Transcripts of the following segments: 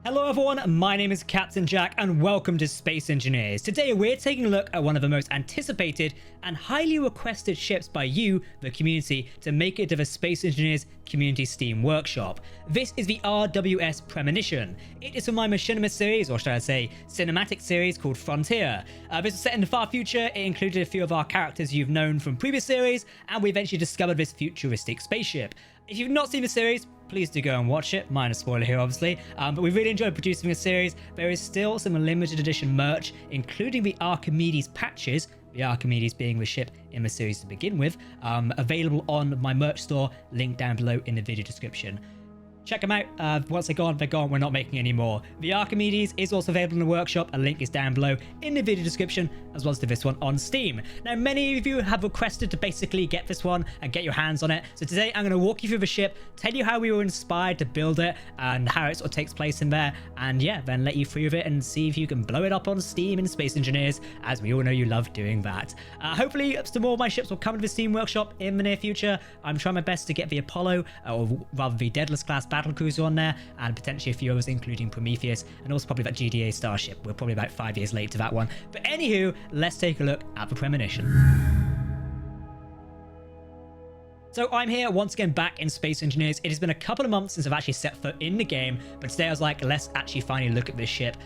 Hello everyone, my name is Captain Jack and welcome to Space Engineers. Today we're taking a look at one of the most anticipated and highly requested ships by you, the community, to make it to the Space Engineers Community Steam Workshop. This is the RWS Premonition. It is from my machinima series, or should I say cinematic series, called Frontier. This was set in the far future. It included a few of our characters you've known from previous series, and we eventually discovered this futuristic spaceship. If you've not seen the series, please do go and watch it. Minor spoiler here, obviously. But we really enjoyed producing the series. There is still some limited edition merch, including the Archimedes patches, the Archimedes being the ship in the series to begin with, available on my merch store, linked down below in the video description. Check them out. Once they're gone, we're not making any more. The Archimedes is also available in the workshop. A link is down below in the video description, as well as to this one on Steam. Now, many of you have requested to basically get this one and get your hands on it. So today I'm going to walk you through the ship, tell you how we were inspired to build it and how it sort of takes place in there. And yeah, then let you through with it and see if you can blow it up on Steam in Space Engineers, as we all know you love doing that. Hopefully some more of my ships will come to the Steam workshop in the near future. I'm trying my best to get the Apollo, or rather the Daedalus class battlecruiser on there, and potentially a few others including Prometheus, and also probably that GDA Starship. We're probably about 5 years late to that one. But anywho, let's take a look at the Premonition. So I'm here once again back in Space Engineers. It has been a couple of months since I've actually set foot in the game, but today I was like, let's actually finally look at this ship.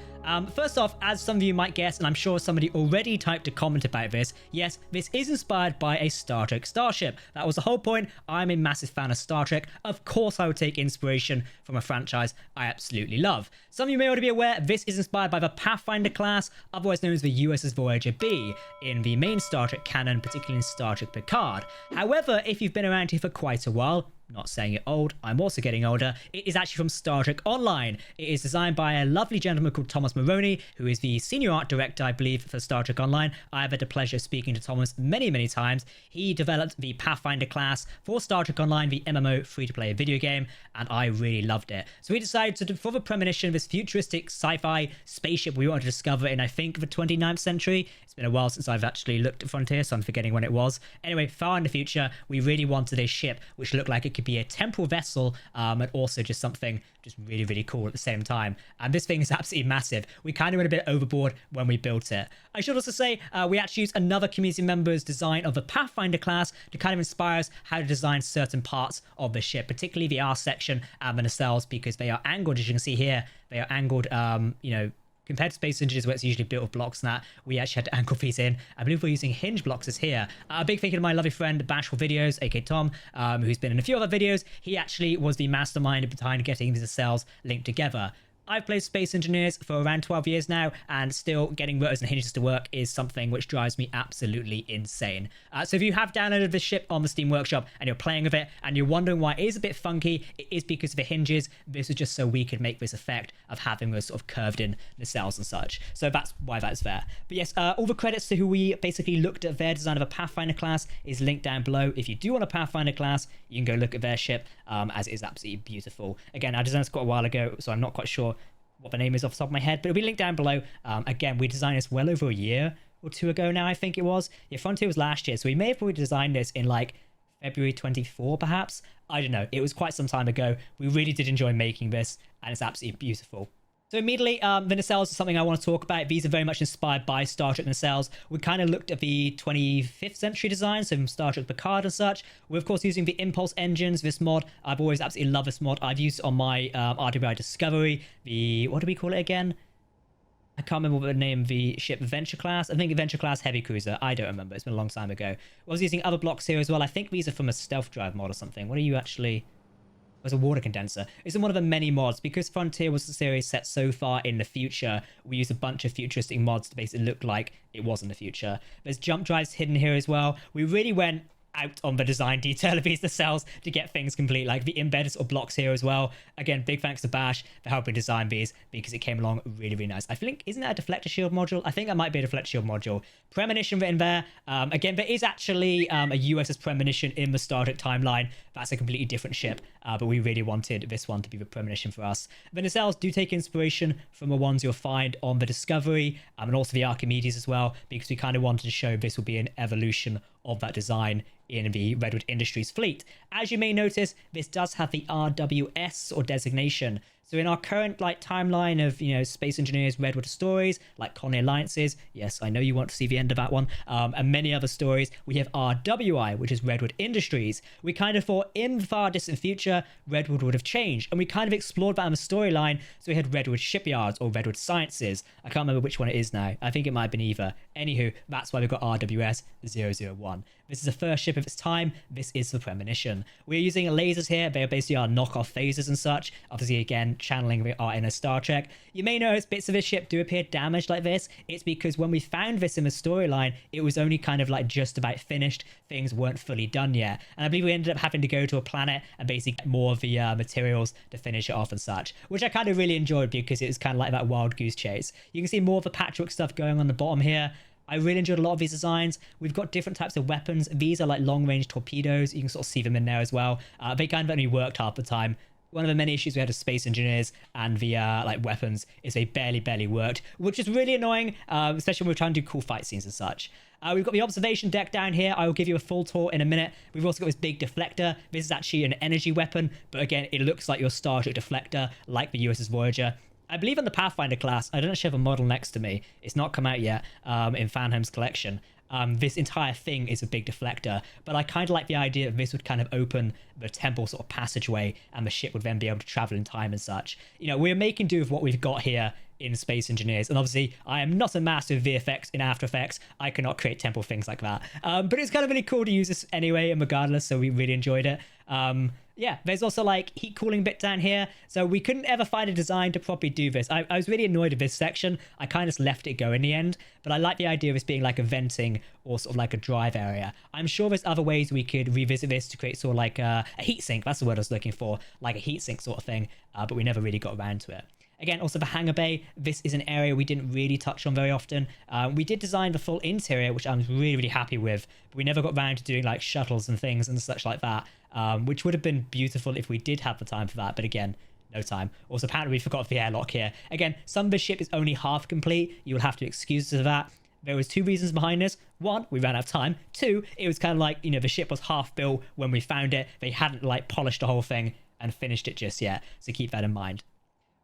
First off, as some of you might guess, and I'm sure somebody already typed a comment about this, yes, this is inspired by a Star Trek starship. That was the whole point. I'm a massive fan of Star Trek. Of course, I would take inspiration from a franchise I absolutely love. Some of you may already be aware, this is inspired by the Pathfinder class, otherwise known as the USS Voyager B, in the main Star Trek canon, particularly in Star Trek Picard. However, if you've been around here for quite a while, not saying it old, I'm also getting older, it is actually from Star Trek Online. It is designed by a lovely gentleman called Thomas Maroney, who is the senior art director, I believe, for Star Trek Online. I've had the pleasure of speaking to Thomas many times. He developed the Pathfinder class for Star Trek Online, the MMO free-to-play video game, and I really loved it. So we decided to, for the Premonition, this futuristic sci-fi spaceship we wanted to discover in, I think, the 29th century. It's been a while since I've actually looked at Frontier, so I'm forgetting when it was. Anyway, far in the future, we really wanted a ship which looked like it could be a temporal vessel, and also just something just really cool at the same time. And this thing is absolutely massive. We kind of went a bit overboard when we built it. I should also say we actually used another community member's design of the Pathfinder class to kind of inspire us how to design certain parts of the ship, particularly the R section and the nacelles, because they are angled, as you can see here. They are angled, you know, compared to Space Engineers, where it's usually built of blocks and that, we actually had to angle these in. I believe we're using hinge blocks as here. A big thank you to my lovely friend Bashful Videos, aka Tom, who's been in a few other videos. He actually was the mastermind behind getting these cells linked together. I've played Space Engineers for around 12 years now, and still getting rotors and hinges to work is something which drives me absolutely insane. So if you have downloaded this ship on the Steam Workshop and you're playing with it and you're wondering why it is a bit funky, it is because of the hinges. This is just so we could make this effect of having those sort of curved in nacelles and such. So that's why that's there. But yes, all the credits to who we basically looked at their design of a Pathfinder class is linked down below. If you do want a Pathfinder class, you can go look at their ship, as it is absolutely beautiful. Again, I designed this quite a while ago, so I'm not quite sure what the name is off the top of my head, but it'll be linked down below. Again, we designed this well over a year or two ago now, I think it was. Yeah, Frontier was last year, so we may have probably designed this in like February 24 perhaps. I don't know, it was quite some time ago. We really did enjoy making this, and it's absolutely beautiful. So immediately, the nacelles is something I want to talk about. These are very much inspired by Star Trek nacelles. We kind of looked at the 25th century design, so from Star Trek Picard and such. We're of course using the Impulse engines, this mod. I've always absolutely loved this mod. I've used it on my RWS Discovery. The, what do we call it again? I can't remember what the name of the ship, Venture Class. I think Venture Class Heavy Cruiser. I don't remember. It's been a long time ago. I was using other blocks here as well. I think these are from a stealth drive mod or something. What are you actually... As a water condenser. It's in one of the many mods. Because Frontier was the series set so far in the future, we used a bunch of futuristic mods to basically look like it was in the future. There's jump drives hidden here as well. We really went out on the design detail of these nacelles to get things complete, like the embedded sort of blocks here as well. Again, big thanks to Bash for helping design these, because it came along really nice. I think, isn't that a deflector shield module? I think that might be a deflector shield module. Premonition written there. Again, there is actually a USS Premonition in the Star Trek timeline. That's a completely different ship, but we really wanted this one to be the Premonition for us. The nacelles do take inspiration from the ones you'll find on the Discovery, and also the Archimedes as well, because we kind of wanted to show this will be an evolution of that design in the Redwood Industries fleet. As you may notice, this does have the RWS or designation. So in our current like timeline of, you know, Space Engineers, Redwood stories, like Colony Alliances, yes, I know you want to see the end of that one, and many other stories, we have RWI, which is Redwood Industries. We kind of thought in the far distant future, Redwood would have changed, and we kind of explored that in the storyline. So we had Redwood Shipyards or Redwood Sciences. I can't remember which one it is now. I think it might have been either. Anywho, that's why we've got RWS 001. This is the first ship of its time. This is the Premonition. We're using lasers here. They are basically our knockoff phasers and such. Obviously, again, channeling our inner Star Trek. You may notice bits of this ship do appear damaged like this. It's because when we found this in the storyline, it was only kind of like just about finished. Things weren't fully done yet. And I believe we ended up having to go to a planet and basically get more of the materials to finish it off and such, which I kind of really enjoyed because it was kind of like that wild goose chase. You can see more of the patchwork stuff going on the bottom here. I really enjoyed a lot of these designs. We've got different types of weapons. These are like long-range torpedoes. You can sort of see them in there as well. They kind of only worked half the time. One of the many issues we had with Space Engineers and the like weapons is they barely worked, which is really annoying, especially when we're trying to do cool fight scenes and such. We've got the observation deck down here. I will give you a full tour in a minute. We've also got this big deflector. This is actually an energy weapon, but again, it looks like your Starship deflector, like the USS Voyager. I believe in the Pathfinder class, I don't actually have a model next to me. It's not come out yet in Fanholm's collection. This entire thing is a big deflector, but I kind of like the idea that this would kind of open the temple sort of passageway and the ship would then be able to travel in time and such. You know, we're making do with what we've got here in Space Engineers, and obviously I am not a master of VFX in After Effects. I cannot create temple things like that, but it's kind of really cool to use this anyway, and regardless, so we really enjoyed it. Yeah, there's also like heat cooling bit down here, so we couldn't ever find a design to properly do this. I was really annoyed with this section. I kind of just left it go in the end, but I like the idea of this being like a venting or sort of like a drive area. I'm sure there's other ways we could revisit this to create sort of like a heat sink. That's the word I was looking for, like a heat sink sort of thing, but we never really got around to it. Again, also the hangar bay. This is an area we didn't really touch on very often. We did design the full interior, which I'm really happy with, but we never got around to doing like shuttles and things and such like that, which would have been beautiful if we did have the time for that, but again, no time. Also, apparently we forgot the airlock here. Again, some of the ship is only half complete. You will have to excuse us for that. There was two reasons behind this. One, we ran out of time. Two, it was kind of like, you know, the ship was half built when we found it. They hadn't like polished the whole thing and finished it just yet, so keep that in mind.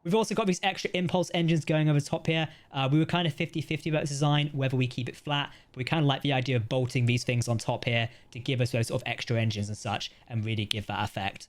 We've also got these extra impulse engines going over the top here. We were kind of 50-50 about this design, whether we keep it flat, but we kind of like the idea of bolting these things on top here to give us those sort of extra engines and such and really give that effect.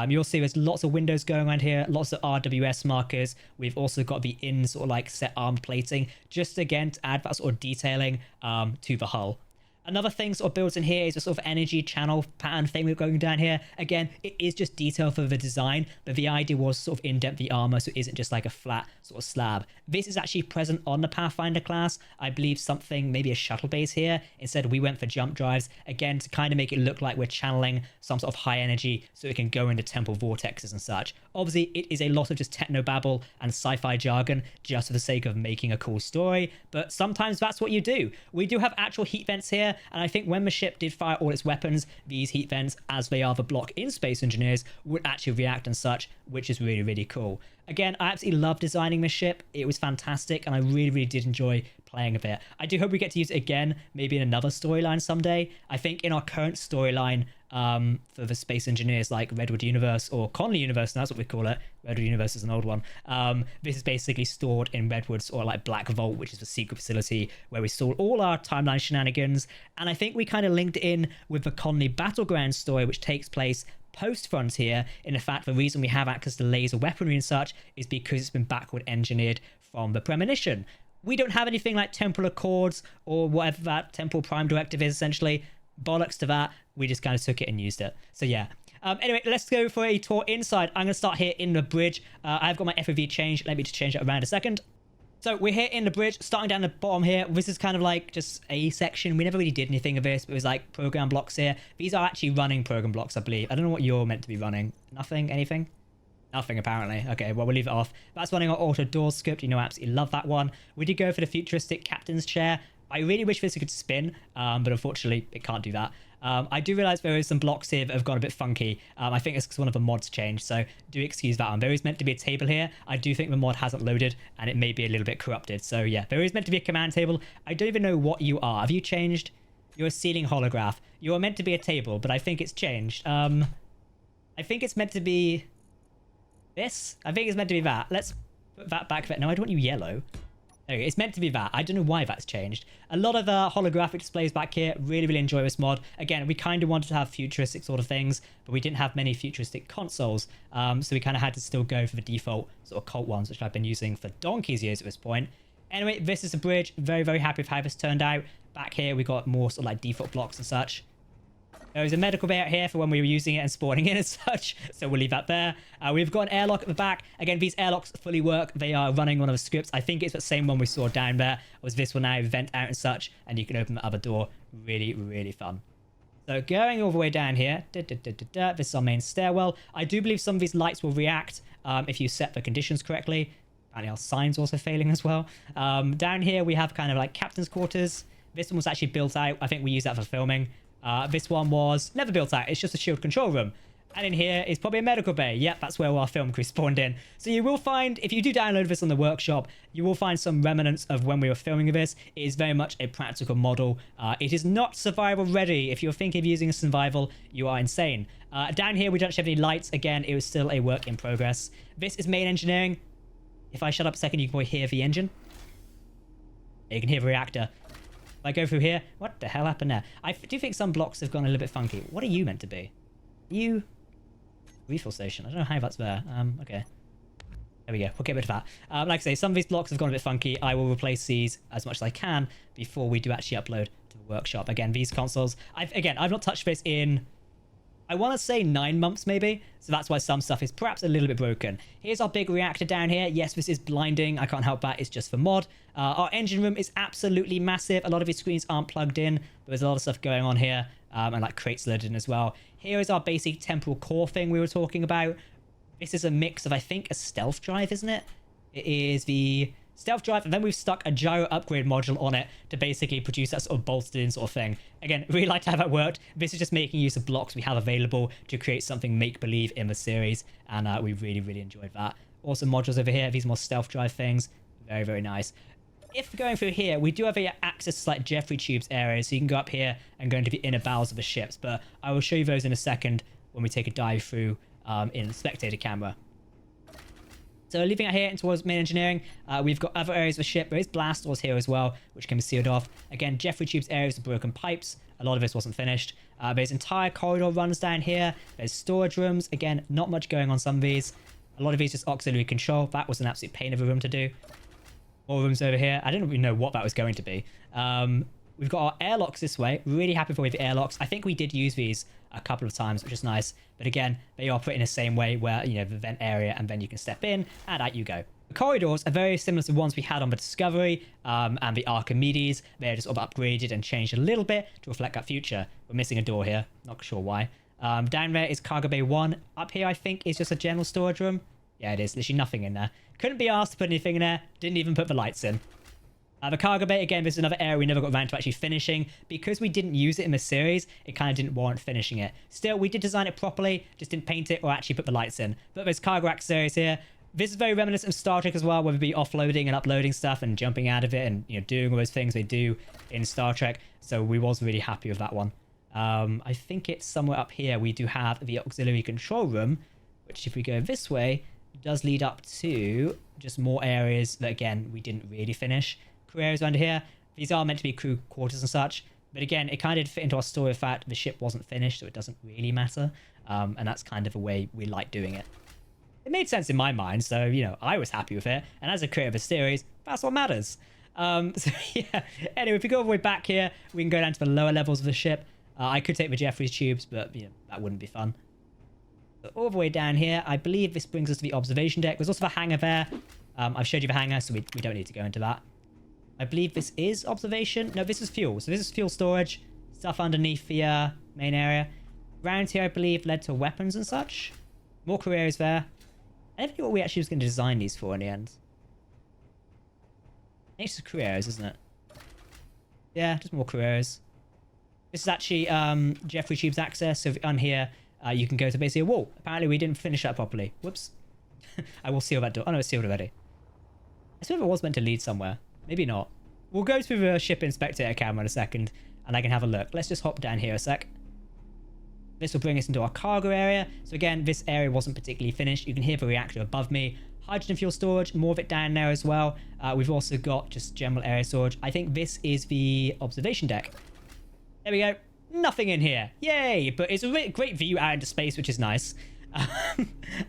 You'll see there's lots of windows going around here, lots of RWS markers. We've also got the in sort of like set arm plating, just again to add that sort of detailing to the hull. Another thing sort of built in here is a sort of energy channel pattern thing we're going down here. Again, it is just detail for the design, but the idea was sort of indent the armor so it isn't just like a flat sort of slab. This is actually present on the Pathfinder class. I believe something, maybe a shuttle base here. Instead, we went for jump drives, again, to kind of make it look like we're channeling some sort of high energy so it can go into temple vortexes and such. Obviously, it is a lot of just technobabble and sci-fi jargon just for the sake of making a cool story, but sometimes that's what you do. We do have actual heat vents here, and I think when the ship did fire all its weapons, these heat vents, as they are the block in Space Engineers, would actually react and such, which is really cool. Again, I absolutely love designing this ship. It was fantastic, and I really did enjoy playing with it. I do hope we get to use it again, maybe in another storyline someday. I think in our current storyline for the Space Engineers, like Redwood Universe or Conley Universe, that's what we call it. Redwood Universe is an old one. This is basically stored in Redwood's or like Black Vault, which is the secret facility where we stored all our timeline shenanigans. And I think we kind of linked in with the Conley Battleground story, which takes place post-Frontier. In fact, the reason we have access to laser weaponry and such is because it's been backward engineered from the Premonition. We don't have anything like temporal accords or whatever that temporal prime directive is, essentially. Bollocks to that. We just kind of took it and used it. So yeah. Anyway, let's go for a tour inside. I'm going to start here in the bridge. I've got my FOV changed. Let me just change it around a second. So we're here in the bridge, starting down the bottom here. This is kind of like just a section. We never really did anything of this, but it was like program blocks here. These are actually running program blocks, I believe. I don't know what you're meant to be running. Nothing? Anything? Nothing, apparently. Okay, well, we'll leave it off. That's running our auto doors script. You know, I absolutely love that one. We did go for the futuristic captain's chair. I really wish this could spin, but unfortunately, it can't do that. I do realize there is some blocks here that have gone a bit funky. I think it's because one of the mods changed, so do excuse that one. There is meant to be a table here. I do think the mod hasn't loaded, and it may be a little bit corrupted. So yeah, there is meant to be a command table. I don't even know what you are. Have you changed? You're a ceiling holograph. You are meant to be a table, but I think it's changed. I think it's meant to be... This, I think it's meant to be that. Let's put that back there. No, I don't want you yellow. There we go. It's meant to be that. I don't know why that's changed. A lot of holographic displays back here. Really, really enjoy this mod. Again, we kind of wanted to have futuristic sort of things, but we didn't have many futuristic consoles. So we kind of had to still go for the default sort of cult ones, which I've been using for donkey's years at this point. Anyway, this is the bridge. Very, very happy with how this turned out. Back here, we got more sort of like default blocks and such. There was a medical bay out here for when we were using it and spawning in and such, so we'll leave that there. We've got an airlock at the back. Again, these airlocks fully work. They are running one of the scripts. I think it's the same one we saw down there. Was this one now, vent out and such, and you can open the other door. Really, really fun. So going all the way down here, this is our main stairwell. I do believe some of these lights will react if you set the conditions correctly. Apparently our sign's also failing as well. Down here, we have kind of like captain's quarters. This one was actually built out. I think we used that for filming. This one was never built out. It's just a shield control room. And in here is probably a medical bay. Yep, that's where our film crew spawned in. So you will find, if you do download this on the workshop, you will find some remnants of when we were filming this. It is very much a practical model. It is not survival ready. If you're thinking of using a survival, you are insane. Down here, we don't have any lights. Again, it was still a work in progress. This is main engineering. If I shut up a second, you can probably hear the engine. You can hear the reactor. If I go through here, what the hell happened there? I do think some blocks have gone a little bit funky. What are you meant to be? You... Refill station. I don't know how that's there. Okay. There we go. We'll get rid of that. Like I say, some of these blocks have gone a bit funky. I will replace these as much as I can before we do actually upload to the workshop. Again, these consoles... I've not touched this in... I want to say 9 months maybe, so that's why some stuff is perhaps a little bit broken. Here's our big reactor down here. Yes, this is blinding. I can't help that. It's just for mod. Our engine room is absolutely massive. A lot of these screens aren't plugged in, but there's a lot of stuff going on here, and like crates loaded in as well. Here is our basic temporal core thing we were talking about. This is a mix of, I think, a stealth drive, isn't it? It is the stealth drive, and then we've stuck a gyro upgrade module on it to basically produce that sort of bolted in sort of thing. Again, really like how that worked. This is just making use of blocks we have available to create something make-believe in the series, and we really, really enjoyed that. Also modules over here, these more stealth drive things. Very, very nice. If going through here, we do have access to like Jeffrey tubes areas, so you can go up here and go into the inner bowels of the ships, but I will show you those in a second when we take a dive through in the spectator camera. So leaving it here in towards main engineering, we've got other areas of the ship. There is blast doors here as well, which can be sealed off. Again, Jeffrey tubes areas with broken pipes. A lot of this wasn't finished. There's entire corridor runs down here. There's storage rooms. Again, not much going on some of these. A lot of these just auxiliary control. That was an absolute pain of a room to do. More rooms over here. I didn't really know what that was going to be. We've got our airlocks this way. Really happy with the airlocks. I think we did use these a couple of times, which is nice. But again, they operate in the same way where, you know, the vent area, and then you can step in and out you go. The corridors are very similar to the ones we had on the Discovery and the Archimedes. They're just sort of upgraded and changed a little bit to reflect that future. We're missing a door here. Not sure why. Down there is Cargo Bay 1. Up here, I think, is just a general storage room. Yeah, it is. Literally nothing in there. Couldn't be asked to put anything in there. Didn't even put the lights in. The cargo bay, again, this is another area we never got around to actually finishing. Because we didn't use it in the series, it kind of didn't warrant finishing it. Still, we did design it properly, just didn't paint it or actually put the lights in. But there's cargo access areas here. This is very reminiscent of Star Trek as well, whether it be offloading and uploading stuff and jumping out of it and, you know, doing all those things they do in Star Trek. So we was really happy with that one. I think it's somewhere up here we do have the auxiliary control room, which if we go this way, does lead up to just more areas that, again, we didn't really finish. Crew areas under here. These are meant to be crew quarters and such. But again, it kind of did fit into our story of fact the ship wasn't finished, so it doesn't really matter. And that's kind of a way we like doing it. It made sense in my mind, so, you know, I was happy with it. And as a creator of a series, that's what matters. So, yeah. Anyway, if we go all the way back here, we can go down to the lower levels of the ship. I could take the Jeffries tubes, but, you know, that wouldn't be fun. So all the way down here, I believe this brings us to the observation deck. There's also the hangar there. I've showed you the hangar, so we don't need to go into that. I believe this is observation. No, this is fuel. So this is fuel storage. Stuff underneath the main area. Round here, I believe, led to weapons and such. More crew areas there. I never knew what we actually was going to design these for in the end. I think it's just crew areas, isn't it? Yeah, just more crew areas. This is actually Jeffrey Tube's access. So on here, you can go to basically a wall. Apparently, we didn't finish that properly. Whoops. I will seal that door. Oh, no, it's sealed already. I swear it was meant to lead somewhere. Maybe not. We'll go through the ship inspector camera in a second, and I can have a look. Let's just hop down here a sec. This will bring us into our cargo area. So again, this area wasn't particularly finished. You can hear the reactor above me. Hydrogen fuel storage, more of it down there as well. We've also got just general area storage. I think this is the observation deck. There we go. Nothing in here. Yay! But it's a really great view out into space, which is nice.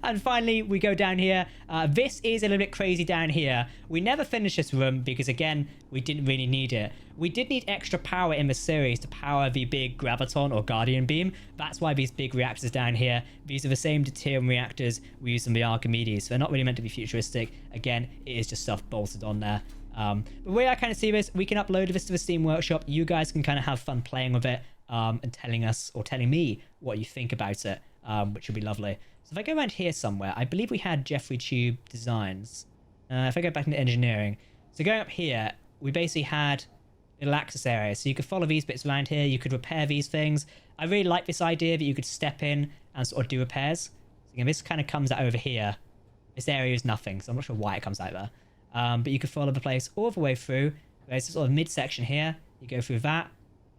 And finally, we go down here. This is a little bit crazy down here. We never finished this room because, again, we didn't really need it. We did need extra power in the series to power the big graviton or guardian beam. That's why these big reactors down here, these are the same deuterium reactors we use in the Archimedes. So they're not really meant to be futuristic. Again, it is just stuff bolted on there. But the way I kind of see this, we can upload this to the Steam Workshop. You guys can kind of have fun playing with it and telling us or telling me what you think about it. Which would be lovely. So if I go around here somewhere, I believe we had Jeffrey Tube designs. If I go back into engineering, so going up here, we basically had little access areas. So you could follow these bits around here. You could repair these things. I really like this idea that you could step in and sort of do repairs. So again, this kind of comes out over here. This area is nothing, so I'm not sure why it comes out there. But you could follow the place all the way through. There's this sort of midsection here. You go through that,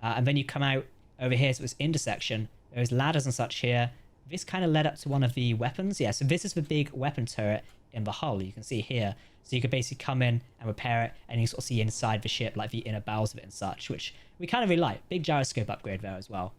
and then you come out over here to this intersection. There's ladders and such here. This kind of led up to one of the weapons. Yeah, so this is the big weapon turret in the hull. You can see here. So you could basically come in and repair it, and you sort of see inside the ship, like the inner bowels of it and such, which we kind of really like. Big gyroscope upgrade there as well.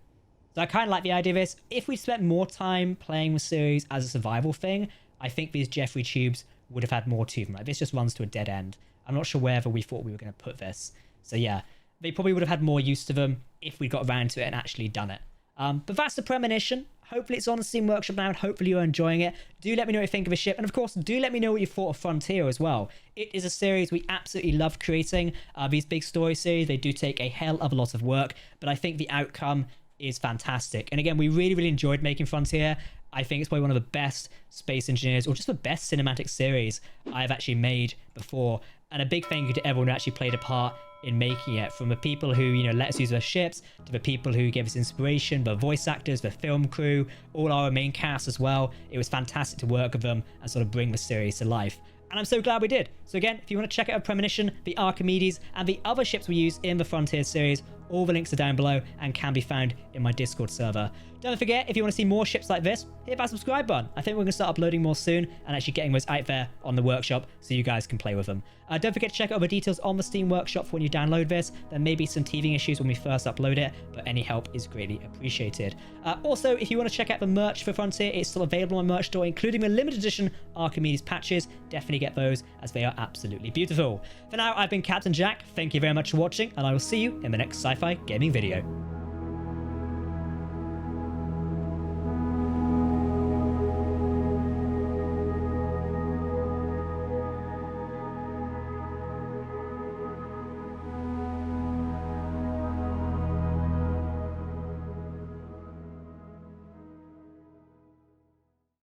So I kind of like the idea of this. If we spent more time playing the series as a survival thing, I think these Jeffrey tubes would have had more to them. Like, this just runs to a dead end. I'm not sure wherever we thought we were going to put this. So yeah, they probably would have had more use to them if we got around to it and actually done it. But that's the Premonition. Hopefully it's on the Steam Workshop now, and hopefully you're enjoying it. Do let me know what you think of the ship, and of course, do let me know what you thought of Frontier as well. It is a series we absolutely love creating. These big story series, they do take a hell of a lot of work, but I think the outcome is fantastic. And again, we really enjoyed making Frontier. I think it's probably one of the best Space Engineers, or just the best cinematic series I've actually made before. And a big thank you to everyone who actually played a part in making it, from the people who, you know, let us use their ships, to the people who gave us inspiration, the voice actors, the film crew, all our main cast as well. It was fantastic to work with them and sort of bring the series to life. And I'm so glad we did. So again, if you want to check out Premonition, the Archimedes, and the other ships we use in the Frontier series, all the links are down below and can be found in my Discord server. Don't forget, if you want to see more ships like this, hit that subscribe button. I think we're going to start uploading more soon and actually getting those out there on the workshop so you guys can play with them. Don't forget to check out the details on the Steam Workshop for when you download this. There may be some teething issues when we first upload it, but any help is greatly appreciated. Also, if you want to check out the merch for Frontier, it's still available on my merch store, including the limited edition Archimedes patches. Definitely get those, as they are absolutely beautiful. For now, I've been Captain Jack. Thank you very much for watching, and I will see you in the next sci-fi gaming video.